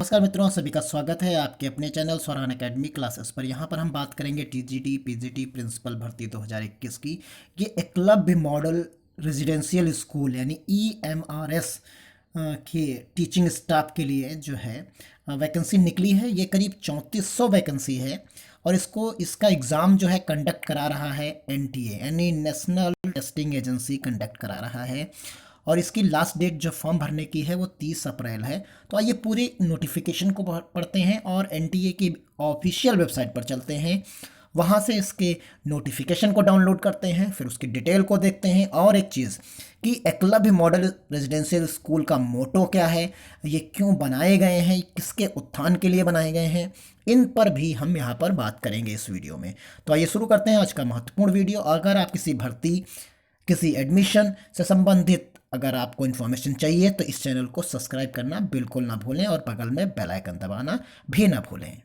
नमस्कार मित्रों, सभी का स्वागत है आपके अपने चैनल स्वरान एकेडमी क्लासेस पर। यहाँ पर हम बात करेंगे टीजीटी पीजीटी प्रिंसिपल भर्ती 2021 की। ये एकलव्य मॉडल रेजिडेंशियल स्कूल यानी ईएमआरएस के टीचिंग स्टाफ के लिए जो है वैकेंसी निकली है। ये करीब 3400 वैकेंसी है और इसका एग्ज़ाम जो है कंडक्ट करा रहा है एनटीए यानी नेशनल टेस्टिंग एजेंसी कंडक्ट करा रहा है। और इसकी लास्ट डेट जो फॉर्म भरने की है वो 30 अप्रैल है। तो आइए पूरे नोटिफिकेशन को पढ़ते हैं और एनटीए की ऑफिशियल वेबसाइट पर चलते हैं। वहाँ से इसके नोटिफिकेशन को डाउनलोड करते हैं, फिर उसकी डिटेल को देखते हैं। और एक चीज़ कि एकलव्य मॉडल रेजिडेंशियल स्कूल का मोटो क्या है, ये क्यों बनाए गए हैं, किसके उत्थान के लिए बनाए गए हैं, इन पर भी हम यहाँ पर बात करेंगे इस वीडियो में। तो आइए शुरू करते हैं आज का महत्वपूर्ण वीडियो। अगर आप किसी भर्ती, किसी एडमिशन से संबंधित अगर आपको इन्फॉर्मेशन चाहिए तो इस चैनल को सब्सक्राइब करना बिल्कुल ना भूलें और बगल में बेल आइकन दबाना भी ना भूलें।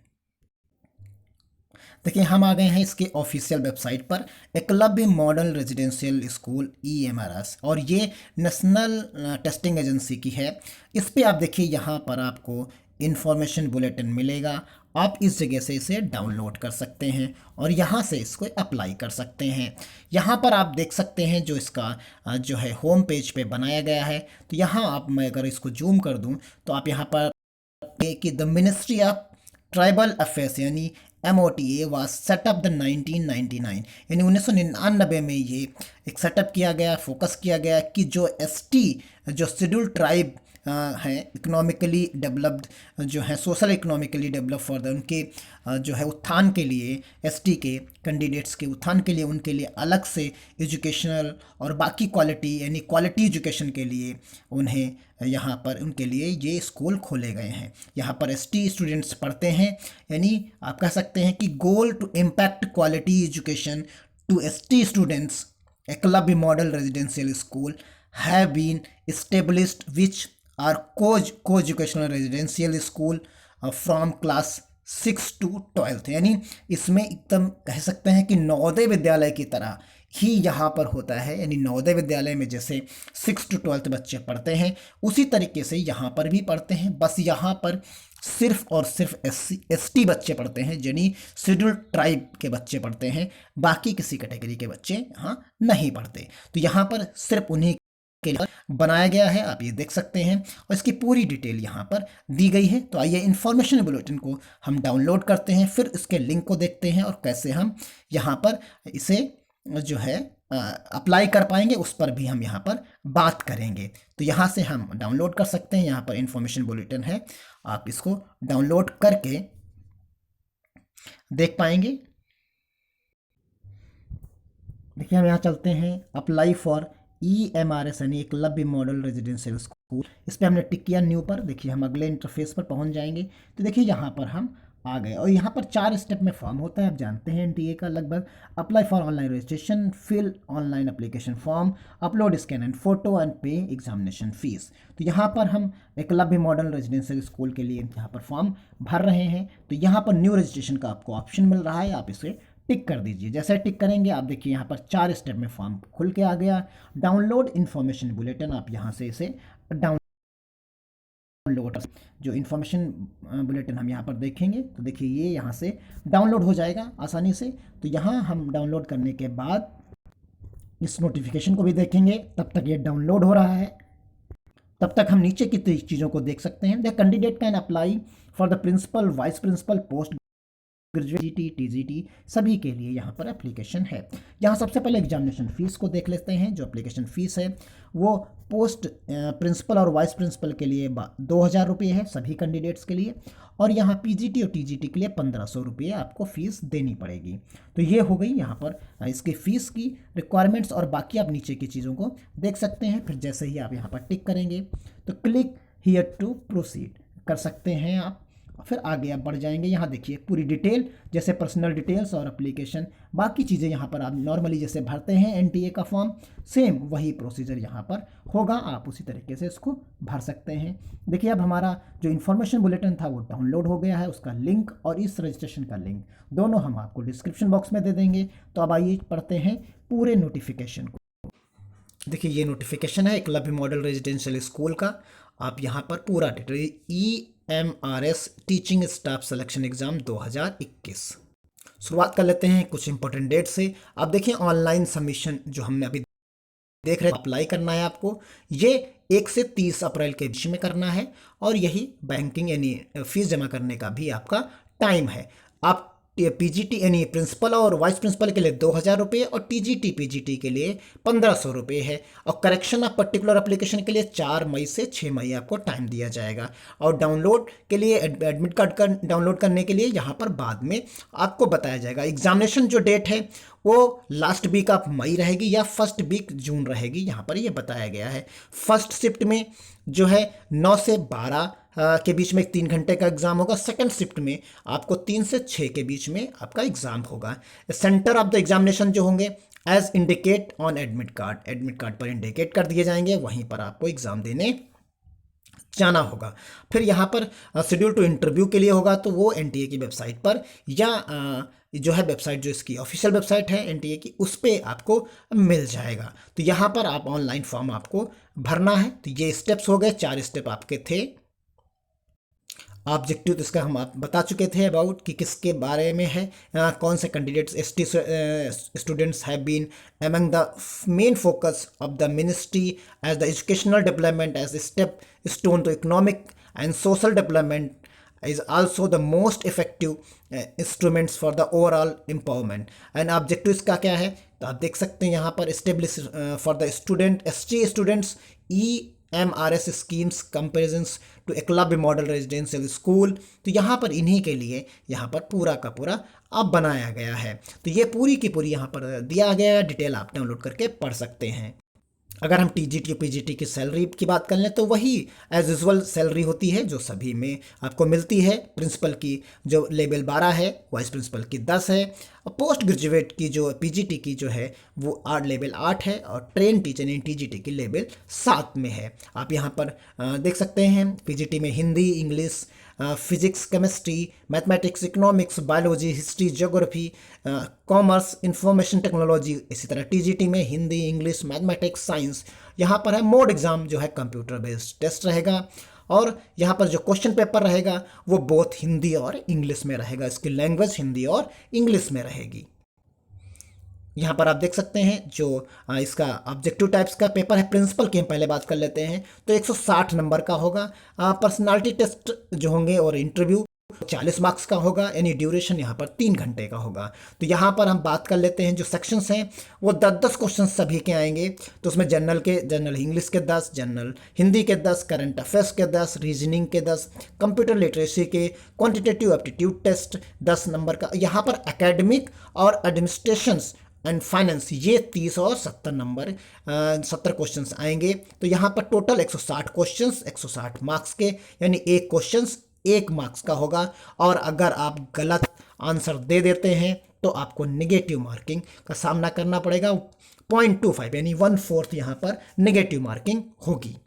देखिए, हम आ गए हैं इसके ऑफिशियल वेबसाइट पर, Eklavya model residential school EMRS, और ये नेशनल टेस्टिंग एजेंसी की है। इस पे आप देखिए, यहाँ पर आपको इन्फॉर्मेशन बुलेटिन मिलेगा। आप इस जगह से इसे डाउनलोड कर सकते हैं और यहाँ से इसको अप्लाई कर सकते हैं। यहाँ पर आप देख सकते हैं जो इसका जो है होम पेज पे बनाया गया है। तो यहाँ आप, मैं अगर इसको जूम कर दूँ तो आप यहाँ पर कि the ministry of tribal affairs यानी MOTA वाज सेटअप द 1999 यानी 1999 में ये एक सेटअप किया गया, फोकस किया गया कि जो ST जो शेड्यूल्ड ट्राइब हैं, इकोनॉमिकली डेवलप्ड जो है, social economically develop for the उनके जो है उत्थान के लिए, ST के कैंडिडेट्स के उत्थान के लिए उनके लिए अलग से एजुकेशनल और बाकी क्वालिटी यानी क्वालिटी एजुकेशन के लिए उन्हें यहाँ पर उनके लिए ये स्कूल खोले गए हैं। यहाँ पर ST स्टूडेंट्स पढ़ते हैं, यानी आप कह सकते हैं कि goal to impact quality education to ST students Eklavya model residential school have been established which are co-educational residential school from class 6 to 12th। यानी इसमें एकदम कह सकते हैं कि नवोदय विद्यालय की तरह ही यहाँ पर होता है। यानी नवोदय विद्यालय में जैसे 6 to 12th बच्चे पढ़ते हैं, उसी तरीके से यहाँ पर भी पढ़ते हैं। बस यहाँ पर सिर्फ और सिर्फ ST बच्चे पढ़ते हैं, यानी शेड्यूल्ड ट्राइब के बच्चे पढ़ते हैं, बाकी किसी कैटेगरी के बच्चे यहाँ नहीं पढ़ते। तो यहाँ पर सिर्फ उन्हीं के लिए बनाया गया है, आप ये देख सकते हैं। और इसकी पूरी डिटेल यहाँ पर दी गई है। तो आइए इन्फॉर्मेशन बुलेटिन को हम डाउनलोड करते हैं, फिर इसके लिंक को देखते हैं और कैसे हम यहाँ पर इसे जो है अप्लाई कर पाएंगे, उस पर भी हम यहाँ पर बात करेंगे। तो यहाँ से हम डाउनलोड कर सकते हैं। यहाँ पर इन्फॉर्मेशन बुलेटिन है, आप इसको डाउनलोड करके देख पाएंगे। देखिए, हम यहाँ चलते हैं, अप्लाई फॉर EMRS यानी एकलव्य मॉडल रेजिडेंशियल स्कूल। इस पर हमने टिक किया न्यू पर। देखिए, हम अगले इंटरफेस पर पहुंच जाएंगे। तो देखिए, यहाँ पर हम आ गए और यहाँ पर 4 स्टेप में फॉर्म होता है, आप जानते हैं एनटीए का लगभग। Apply for online registration, fill online application form, upload scan and photo and pay examination fees. तो यहाँ पर हम एकलव्य मॉडल रेजिडेंशियल स्कूल के लिए यहाँ पर फॉर्म भर रहे हैं। तो यहाँ पर न्यू रजिस्ट्रेशन का आपको ऑप्शन मिल रहा है, आप इसे टिक कर दीजिए। जैसे टिक करेंगे, आप देखिए यहाँ पर 4 स्टेप में फॉर्म खुल के आ गया। डाउनलोड इन्फॉर्मेशन बुलेटिन, आप यहाँ से इसे डाउनलोड, जो इन्फॉर्मेशन बुलेटिन हम यहाँ पर देखेंगे तो देखिए ये यहाँ से डाउनलोड हो जाएगा आसानी से। तो यहाँ हम डाउनलोड करने के बाद इस नोटिफिकेशन को भी देखेंगे। तब तक ये डाउनलोड हो रहा है, तब तक हम नीचे की चीज़ों को देख सकते हैं। The candidate can apply for the principal, vice principal post graduate, TGT सभी के लिए यहाँ पर एप्लीकेशन है। यहाँ सबसे पहले एग्जामिनेशन फ़ीस को देख लेते हैं। जो एप्लीकेशन फ़ीस है वो पोस्ट प्रिंसिपल और वाइस प्रिंसिपल के लिए 2000 रुपये है सभी कैंडिडेट्स के लिए, और यहाँ PGT और TGT के लिए 1500 रुपये आपको फ़ीस देनी पड़ेगी। तो ये हो गई यहाँ पर इसकी फ़ीस की रिक्वायरमेंट्स, और बाकी आप नीचे की चीज़ों को देख सकते हैं। फिर जैसे ही आप यहाँ पर टिक करेंगे तो क्लिक हियर टू प्रोसीड कर सकते हैं आप, फिर आगे आप बढ़ जाएंगे। यहाँ देखिए पूरी डिटेल, जैसे पर्सनल डिटेल्स और एप्लीकेशन, बाकी चीज़ें यहाँ पर आप नॉर्मली जैसे भरते हैं एनटीए का फॉर्म, सेम वही प्रोसीजर यहाँ पर होगा, आप उसी तरीके से इसको भर सकते हैं। देखिए, अब हमारा जो इन्फॉर्मेशन बुलेटिन था वो डाउनलोड हो गया है, उसका लिंक और इस रजिस्ट्रेशन का लिंक दोनों हम आपको डिस्क्रिप्शन बॉक्स में दे देंगे। तो अब आइए पढ़ते हैं पूरे नोटिफिकेशन को। देखिए, ये नोटिफिकेशन है एकलव्य मॉडल रेजिडेंशियल स्कूल का। आप यहाँ पर पूरा detail EMRS teaching staff selection exam 2021। शुरुआत कर लेते हैं कुछ इंपॉर्टेंट डेट से। आप देखिए ऑनलाइन सबमिशन जो हमने अभी देख रहे हैं, अप्लाई करना है आपको, ये 1 से 30 अप्रैल के बीच में करना है और यही बैंकिंग यानी फीस जमा करने का भी आपका टाइम है। आप पीजीटी यानी प्रिंसिपल और वाइस प्रिंसिपल के लिए 2,000 रुपये और टीजीटी पीजीटी के लिए 1,500 रुपये है। और करेक्शन ऑफ पर्टिकुलर एप्लीकेशन के लिए 4 मई से 6 मई आपको टाइम दिया जाएगा। और डाउनलोड के लिए एडमिट कार्ड का डाउनलोड करने के लिए यहाँ पर बाद में आपको बताया जाएगा। एग्जामिनेशन जो डेट है वो लास्ट वीक ऑफ मई रहेगी या फर्स्ट वीक जून रहेगी, यहाँ पर ये बताया गया है। फर्स्ट शिफ्ट में जो है 9 से 12 के बीच में 3 घंटे का एग्ज़ाम होगा। सेकंड शिफ्ट में आपको 3 से 6 के बीच में आपका एग्ज़ाम होगा। सेंटर ऑफ द एग्जामिनेशन जो होंगे as indicate on admit card पर इंडिकेट कर दिए जाएंगे, वहीं पर आपको एग्ज़ाम देने जाना होगा। फिर यहाँ पर शेड्यूल टू इंटरव्यू के लिए होगा तो वो एनटीए की वेबसाइट पर या जो है वेबसाइट जो इसकी ऑफिशियल वेबसाइट है एनटीए की, उस पर आपको मिल जाएगा। तो यहाँ पर आप ऑनलाइन फॉर्म आपको भरना है। तो ये स्टेप्स हो गए, 4 स्टेप आपके थे। ऑब्जेक्टिव तो इसका हम आप बता चुके थे अबाउट कि किसके बारे में है, कौन से candidates ST students have been among the main focus of the ministry as the educational development as step stone to economic and social development is also the most effective instruments for the overall empowerment। And objective इसका क्या है तो आप देख सकते हैं यहाँ पर establish for the student ST students EMRS schemes comparisons to Eklavya model residential school. तो यहाँ पर इन्हीं के लिए यहाँ पर पूरा का पूरा अब बनाया गया है। तो ये पूरी की पूरी यहाँ पर दिया गया है, डिटेल आप डाउनलोड करके पढ़ सकते हैं। अगर हम टीजीटी और पीजीटी की सैलरी की बात कर लें तो वही एज यूजुअल सैलरी होती है जो सभी में आपको मिलती है। प्रिंसिपल की जो लेवल 12 है, वाइस प्रिंसिपल की 10 है, और पोस्ट ग्रेजुएट की जो पीजीटी की जो है वो लेवल 8 है, और ट्रेन टीचर यानी टीजीटी की लेवल 7 में है। आप यहाँ पर देख सकते हैं पीजीटी में Hindi, English, physics, chemistry, mathematics, economics, biology, history, geography, commerce, information technology. इसी तरह टीजीटी में हिंदी, इंग्लिश, मैथमेटिक्स, साइंस। यहाँ पर है मोड एग्ज़ाम जो है कंप्यूटर बेस्ड टेस्ट रहेगा, और यहाँ पर जो क्वेश्चन पेपर रहेगा वो बोथ हिंदी और इंग्लिश में रहेगा। इसकी लैंग्वेज हिंदी और इंग्लिश में रहेगी। यहाँ पर आप देख सकते हैं जो इसका ऑब्जेक्टिव टाइप्स का पेपर है। प्रिंसिपल की हम पहले बात कर लेते हैं तो 160 नंबर का होगा। पर्सनालिटी टेस्ट जो होंगे और इंटरव्यू 40 मार्क्स का होगा, यानी ड्यूरेशन यहाँ पर 3 घंटे का होगा। तो यहाँ पर हम बात कर लेते हैं जो सेक्शंस हैं वो 10-10 क्वेश्चन सभी के आएंगे। तो उसमें जनरल इंग्लिश के 10, जनरल हिंदी के 10, करंट अफेयर्स के 10, रीजनिंग के 10, कंप्यूटर लिटरेसी के, क्वांटिटेटिव एप्टीट्यूड टेस्ट 10 नंबर का। यहाँ पर एकेडमिक और एडमिनिस्ट्रेशंस एंड फाइनेंस ये 30 और 70 नंबर 70 क्वेश्चंस आएंगे। तो यहाँ पर टोटल 160 क्वेश्चंस 160 मार्क्स के, यानी एक क्वेश्चंस 1 मार्क्स का होगा। और अगर आप गलत आंसर दे देते हैं तो आपको नेगेटिव मार्किंग का सामना करना पड़ेगा। 0.25 यानी 1/4 यहाँ पर नेगेटिव मार्किंग होगी।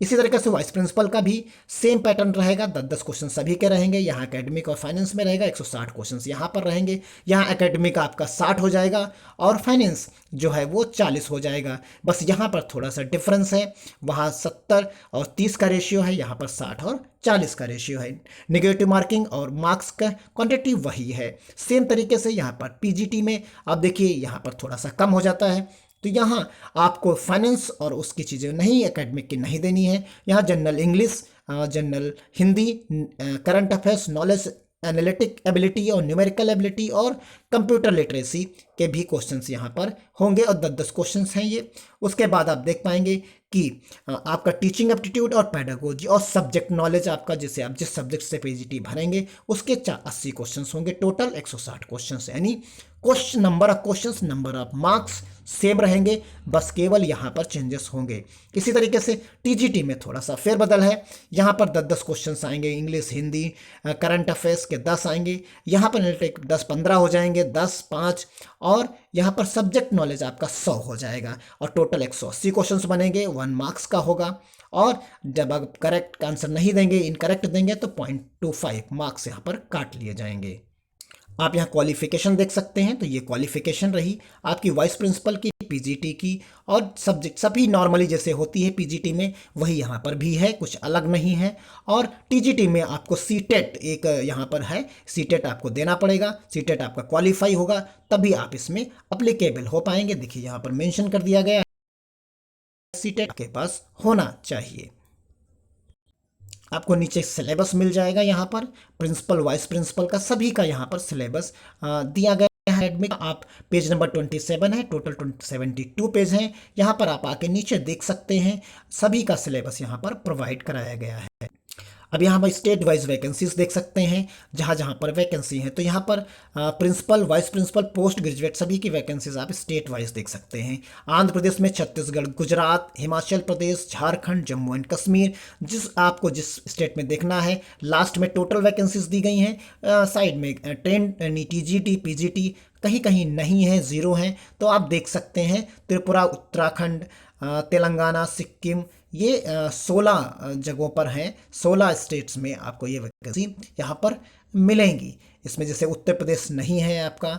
इसी तरीके से वाइस प्रिंसिपल का भी सेम पैटर्न रहेगा। 10-10 क्वेश्चन सभी के रहेंगे। यहाँ एकेडमिक और फाइनेंस में रहेगा 160 क्वेश्चन यहाँ पर रहेंगे। यहाँ एकेडमिक आपका 60 हो जाएगा और फाइनेंस जो है वो 40 हो जाएगा। बस यहाँ पर थोड़ा सा डिफरेंस है, वहाँ 70 और 30 का रेशियो है, यहाँ पर 60 और 40 का रेशियो है। नेगेटिव मार्किंग और मार्क्स का क्वांटिटी वही है। सेम तरीके से यहाँ पर पीजीटी में आप देखिए यहाँ पर थोड़ा सा कम हो जाता है। तो यहाँ आपको फाइनेंस और उसकी चीज़ें नहीं, एकेडमिक की नहीं देनी है। यहाँ general English, general Hindi, current affairs, knowledge analytic ability और न्यूमेरिकल एबिलिटी और कंप्यूटर लिटरेसी के भी क्वेश्चंस यहाँ पर होंगे, और 10-10 क्वेश्चंस हैं ये। उसके बाद आप देख पाएंगे कि आपका टीचिंग एप्टीट्यूड और पैडागोजी और सब्जेक्ट नॉलेज आपका, जिसे आप जिस सब्जेक्ट से पीजीटी भरेंगे उसके 80 क्वेश्चंस होंगे। टोटल 160 क्वेश्चंस, यानी question number of questions, number of marks same रहेंगे, बस केवल यहाँ पर चेंजेस होंगे। इसी तरीके से टीजीटी में थोड़ा सा फेरबदल है। यहाँ पर 10-10 क्वेश्चंस आएंगे, इंग्लिश, हिंदी, करंट अफेयर्स के 10 आएंगे। यहाँ पर एनालिटिक 10-15 हो जाएंगे, 10-5, और यहाँ पर सब्जेक्ट नॉलेज आपका 100 हो जाएगा, और टोटल 180 क्वेश्चंस बनेंगे। 1 मार्क्स का होगा, और जब आप करेक्ट आंसर नहीं देंगे, इनकरेक्ट देंगे, तो 0.25 मार्क्स यहाँ पर काट लिए जाएंगे। आप यहाँ क्वालिफिकेशन देख सकते हैं, तो ये क्वालिफिकेशन रही आपकी वाइस प्रिंसिपल की, पीजीटी की, और सब्जेक्ट सभी नॉर्मली जैसे होती है पीजीटी में वही यहाँ पर भी है, कुछ अलग नहीं है। और टीजीटी में आपको सीटेट एक यहाँ पर है, सीटेट आपको देना पड़ेगा, सीटेट आपका क्वालिफाई होगा तभी आप इसमें अप्लीकेबल हो पाएंगे। देखिए यहाँ पर मेंशन कर दिया गया है सीटेट के पास होना चाहिए। आपको नीचे सिलेबस मिल जाएगा, यहाँ पर प्रिंसिपल वाइस प्रिंसिपल का सभी का यहाँ पर सिलेबस दिया गया है। एडमिट आप पेज नंबर 27 है, टोटल 72 पेज हैं। यहाँ पर आप आके नीचे देख सकते हैं सभी का सिलेबस यहाँ पर प्रोवाइड कराया गया है। अब यहाँ पर स्टेट वाइज वैकेंसीज देख सकते हैं, जहाँ जहाँ पर वैकेंसी है, तो यहाँ पर principal vice principal post graduate सभी की वैकेंसीज आप स्टेट वाइज देख सकते हैं। आंध्र प्रदेश में, छत्तीसगढ़, गुजरात, हिमाचल प्रदेश, झारखंड, जम्मू एंड कश्मीर, जिस स्टेट में देखना है लास्ट में टोटल वैकेंसीज दी गई हैं। साइड में टेन टीजीटी पीजीटी कहीं कहीं नहीं है, ज़ीरो है, तो आप देख सकते हैं त्रिपुरा, उत्तराखंड, तेलंगाना, सिक्किम, ये 16 जगहों पर हैं, 16 स्टेट्स में आपको ये वैकेंसी यहाँ पर मिलेंगी। इसमें जैसे उत्तर प्रदेश नहीं है आपका,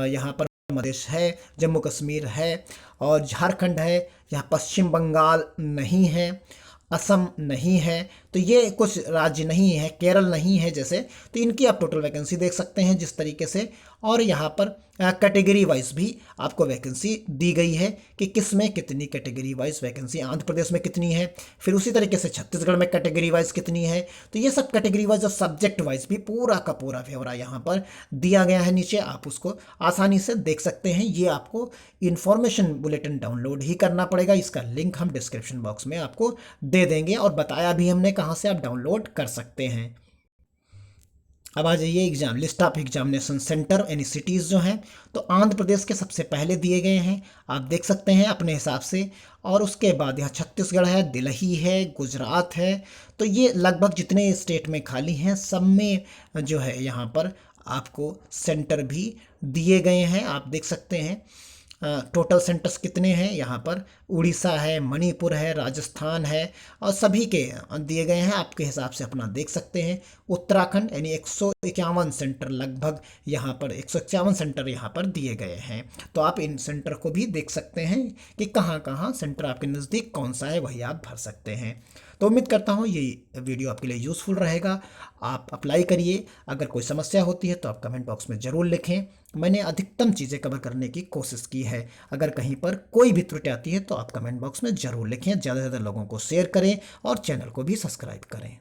यहाँ पर मध्य प्रदेश है, जम्मू कश्मीर है और झारखंड है, यहाँ पश्चिम बंगाल नहीं है, असम नहीं है, तो ये कुछ राज्य नहीं है, केरल नहीं है जैसे, तो इनकी आप टोटल वैकेंसी देख सकते हैं जिस तरीके से। और यहाँ पर कैटेगरी वाइज भी आपको वैकेंसी दी गई है कि किस में कितनी category wise vacancy, Andhra Pradesh में कितनी है, फिर उसी तरीके से छत्तीसगढ़ में कैटेगरी वाइज कितनी है। तो ये सब कैटेगरी वाइज और सब्जेक्ट वाइज भी पूरा का पूरा ब्यौरा यहाँ पर दिया गया है नीचे, आप उसको आसानी से देख सकते हैं। ये आपको इन्फॉर्मेशन बुलेटिन डाउनलोड ही करना पड़ेगा, इसका लिंक हम डिस्क्रिप्शन बॉक्स में आपको दे देंगे और बताया भी हमने कहाँ से आप डाउनलोड कर सकते हैं। अब आ जाइए exam list of examination centre यानी सिटीज़ जो हैं, तो आंध्र प्रदेश के सबसे पहले दिए गए हैं, आप देख सकते हैं अपने हिसाब से। और उसके बाद यहाँ छत्तीसगढ़ है, दिल्ली है, गुजरात है, तो ये लगभग जितने स्टेट में खाली हैं सब में जो है यहाँ पर आपको सेंटर भी दिए गए हैं, आप देख सकते हैं। टोटल सेंटर्स कितने हैं यहाँ पर, उड़ीसा है, मणिपुर है, राजस्थान है और सभी के दिए गए हैं, आपके हिसाब से अपना देख सकते हैं। उत्तराखंड यानी 151 सेंटर लगभग यहाँ पर 151 सेंटर यहाँ पर दिए गए हैं, तो आप इन सेंटर को भी देख सकते हैं कि कहाँ कहाँ सेंटर आपके नज़दीक कौन सा है, वही आप भर सकते हैं। तो उम्मीद करता हूँ ये वीडियो आपके लिए यूज़फुल रहेगा, आप अप्लाई करिए। अगर कोई समस्या होती है तो आप कमेंट बॉक्स में ज़रूर लिखें, मैंने अधिकतम चीज़ें कवर करने की कोशिश की है। अगर कहीं पर कोई भी त्रुटि आती है तो आप कमेंट बॉक्स में ज़रूर लिखें, ज़्यादा से ज़्यादा लोगों को शेयर करें और चैनल को भी सब्सक्राइब करें।